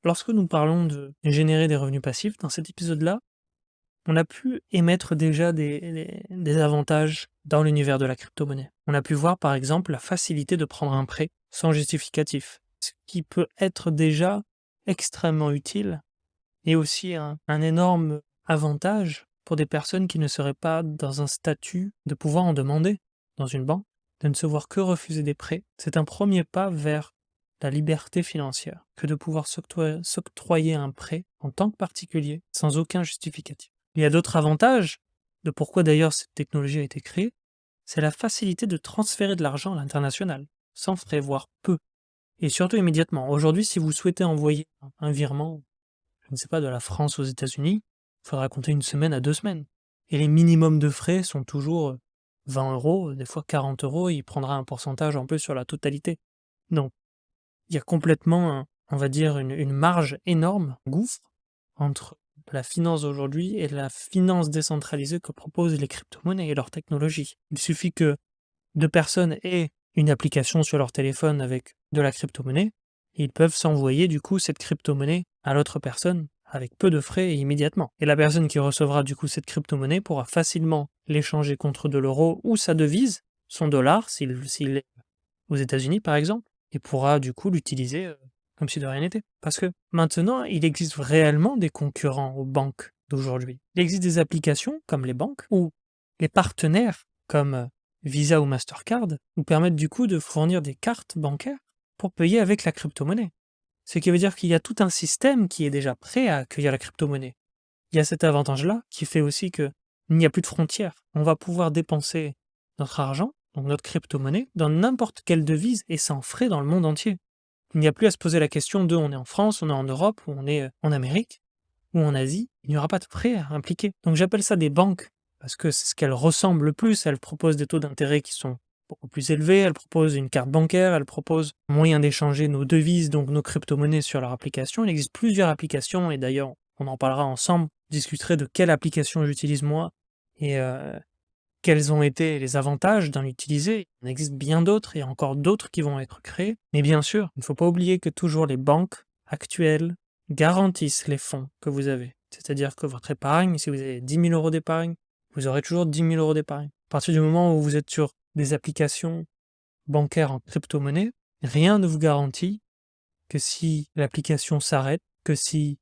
lorsque nous parlons de générer des revenus passifs, dans cet épisode-là, on a pu émettre déjà des avantages dans l'univers de la crypto-monnaie. On a pu voir par exemple la facilité de prendre un prêt sans justificatif, ce qui peut être déjà extrêmement utile et aussi un énorme avantage pour des personnes qui ne seraient pas dans un statut de pouvoir en demander dans une banque, de ne se voir que refuser des prêts. C'est un premier pas vers la liberté financière que de pouvoir s'octroyer un prêt en tant que particulier sans aucun justificatif. Il y a d'autres avantages de pourquoi d'ailleurs cette technologie a été créée, c'est la facilité de transférer de l'argent à l'international, sans frais, voire peu, et surtout immédiatement. Aujourd'hui, si vous souhaitez envoyer un virement, je ne sais pas, de la France aux États-Unis, il faudra compter 1 semaine à 2 semaines. Et les minimums de frais sont toujours 20 euros, des fois 40 euros, il prendra un pourcentage en plus sur la totalité. Donc, il y a complètement, on va dire, une marge énorme, un gouffre, entre la finance d'aujourd'hui et la finance décentralisée que proposent les crypto-monnaies et leur technologie. Il suffit que 2 personnes aient une application sur leur téléphone avec de la crypto-monnaie, et ils peuvent s'envoyer du coup cette crypto-monnaie à l'autre personne avec peu de frais et immédiatement. Et la personne qui recevra du coup cette crypto-monnaie pourra facilement l'échanger contre de l'euro ou sa devise, son dollar, s'il est aux États-Unis par exemple, et pourra du coup l'utiliser comme si de rien n'était. Parce que maintenant, il existe réellement des concurrents aux banques d'aujourd'hui. Il existe des applications comme les banques où les partenaires comme Visa ou Mastercard nous permettent du coup de fournir des cartes bancaires pour payer avec la crypto-monnaie. Ce qui veut dire qu'il y a tout un système qui est déjà prêt à accueillir la crypto-monnaie. Il y a cet avantage-là qui fait aussi qu'il n'y a plus de frontières. On va pouvoir dépenser notre argent, donc notre crypto-monnaie, dans n'importe quelle devise et sans frais dans le monde entier. Il n'y a plus à se poser la question de on est en France, on est en Europe, ou on est en Amérique, ou en Asie. Il n'y aura pas de frais impliqués. Donc j'appelle ça des banques, parce que c'est ce qu'elles ressemblent le plus. Elles proposent des taux d'intérêt qui sont beaucoup plus élevés, elles proposent une carte bancaire, elles proposent un moyen d'échanger nos devises, donc nos crypto-monnaies sur leur application. Il existe plusieurs applications, et d'ailleurs on en parlera ensemble. Je discuterai de quelle application j'utilise moi, et quels ont été les avantages d'en utiliser. Il en existe bien d'autres et encore d'autres qui vont être créés. Mais bien sûr, il ne faut pas oublier que toujours les banques actuelles garantissent les fonds que vous avez. C'est-à-dire que votre épargne, si vous avez 10 000 euros d'épargne, vous aurez toujours 10 000 euros d'épargne. À partir du moment où vous êtes sur des applications bancaires en crypto-monnaie, rien ne vous garantit que si l'application s'arrête, que si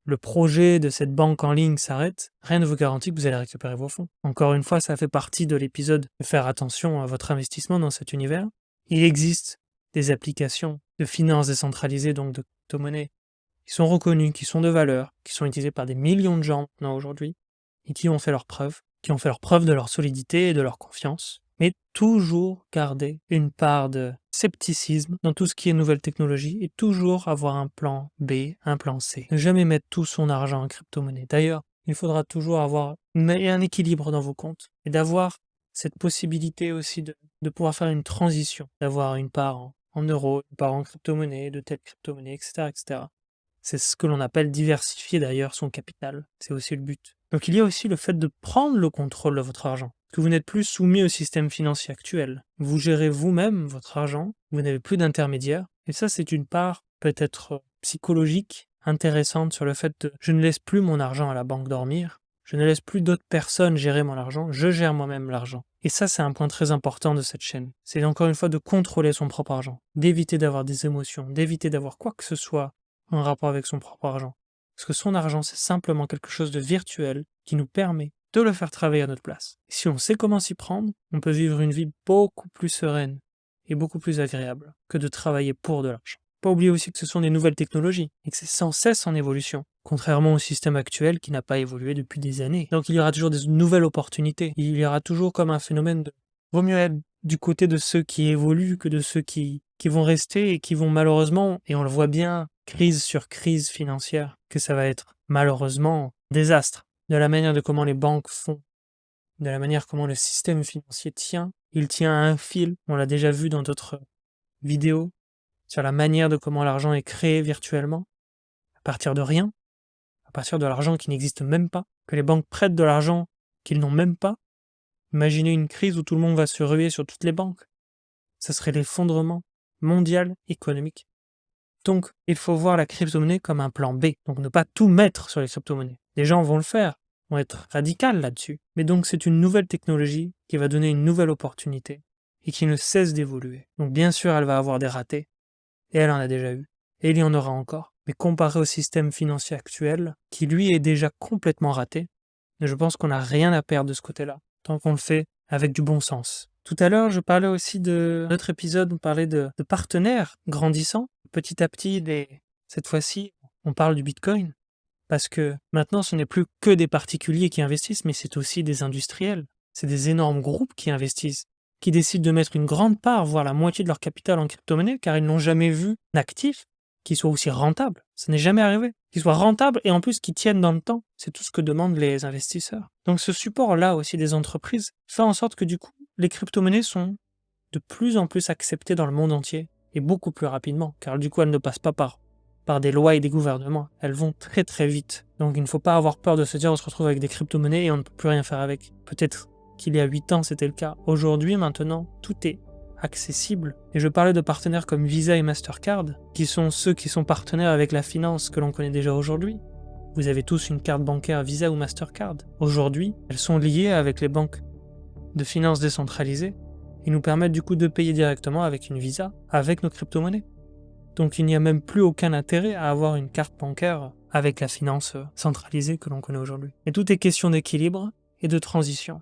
le projet de cette banque en ligne s'arrête, rien ne vous garantit que vous allez récupérer vos fonds. Encore une fois, ça fait partie de l'épisode de faire attention à votre investissement dans cet univers. Il existe des applications de finances décentralisées, donc de crypto-monnaies, qui sont reconnues, qui sont de valeur, qui sont utilisées par des millions de gens maintenant aujourd'hui, et qui ont fait leurs preuves, de leur solidité et de leur confiance, mais toujours garder une part de scepticisme dans tout ce qui est nouvelle technologie et toujours avoir un plan B, un plan C. Ne jamais mettre tout son argent en crypto-monnaie. D'ailleurs, il faudra toujours avoir un équilibre dans vos comptes et d'avoir cette possibilité aussi de pouvoir faire une transition, d'avoir une part en euros, une part en crypto-monnaie, de telle crypto-monnaie, etc., etc. C'est ce que l'on appelle diversifier d'ailleurs son capital. C'est aussi le but. Donc il y a aussi le fait de prendre le contrôle de votre argent. Que vous n'êtes plus soumis au système financier actuel. Vous gérez vous-même votre argent, vous n'avez plus d'intermédiaire. Et ça, c'est une part peut-être psychologique, intéressante sur le fait de je ne laisse plus mon argent à la banque dormir, je ne laisse plus d'autres personnes gérer mon argent, je gère moi-même l'argent. Et ça, c'est un point très important de cette chaîne. C'est encore une fois de contrôler son propre argent, d'éviter d'avoir des émotions, d'éviter d'avoir quoi que ce soit en rapport avec son propre argent. Parce que son argent, c'est simplement quelque chose de virtuel qui nous permet de le faire travailler à notre place. Et si on sait comment s'y prendre, on peut vivre une vie beaucoup plus sereine et beaucoup plus agréable que de travailler pour de l'argent. Pas oublier aussi que ce sont des nouvelles technologies et que c'est sans cesse en évolution, contrairement au système actuel qui n'a pas évolué depuis des années. Donc il y aura toujours des nouvelles opportunités. Il y aura toujours comme un phénomène de vaut mieux être du côté de ceux qui évoluent que de ceux qui vont rester et qui vont malheureusement, et on le voit bien, crise sur crise financière, que ça va être malheureusement désastre. De la manière de comment les banques font, de la manière comment le système financier tient, il tient à un fil, on l'a déjà vu dans d'autres vidéos, sur la manière de comment l'argent est créé virtuellement, à partir de rien, à partir de l'argent qui n'existe même pas, que les banques prêtent de l'argent qu'ils n'ont même pas. Imaginez une crise où tout le monde va se ruer sur toutes les banques. Ce serait l'effondrement mondial économique. Donc, il faut voir la crypto-monnaie comme un plan B. Donc, ne pas tout mettre sur les crypto-monnaies. Les gens vont le faire, vont être radicaux là-dessus. Mais donc, c'est une nouvelle technologie qui va donner une nouvelle opportunité et qui ne cesse d'évoluer. Donc, bien sûr, elle va avoir des ratés. Et elle en a déjà eu. Et il y en aura encore. Mais comparé au système financier actuel, qui lui est déjà complètement raté, je pense qu'on n'a rien à perdre de ce côté-là, tant qu'on le fait avec du bon sens. Tout à l'heure, je parlais aussi de notre épisode, on parlait de partenaires grandissants. Petit à petit, cette fois-ci, on parle du Bitcoin, parce que maintenant, ce n'est plus que des particuliers qui investissent, mais c'est aussi des industriels. C'est des énormes groupes qui investissent, qui décident de mettre une grande part, voire la moitié de leur capital en crypto-monnaie, car ils n'ont jamais vu d'actif qui soit aussi rentable. Ça n'est jamais arrivé. Qui soit rentable et en plus qui tienne dans le temps. C'est tout ce que demandent les investisseurs. Donc ce support-là aussi des entreprises fait en sorte que du coup, les crypto-monnaies sont de plus en plus acceptées dans le monde entier et beaucoup plus rapidement, car du coup elles ne passent pas par des lois et des gouvernements. Elles vont très très vite. Donc il ne faut pas avoir peur de se dire on se retrouve avec des crypto-monnaies et on ne peut plus rien faire avec. Peut-être qu'il y a 8 ans c'était le cas. Aujourd'hui, maintenant, tout est accessible. Et je parlais de partenaires comme Visa et Mastercard, qui sont ceux qui sont partenaires avec la finance que l'on connaît déjà aujourd'hui. Vous avez tous une carte bancaire Visa ou Mastercard. Aujourd'hui, elles sont liées avec les banques de finances décentralisées et nous permettent du coup de payer directement avec une Visa, avec nos crypto-monnaies. Donc il n'y a même plus aucun intérêt à avoir une carte bancaire avec la finance centralisée que l'on connaît aujourd'hui. Et tout est question d'équilibre et de transition.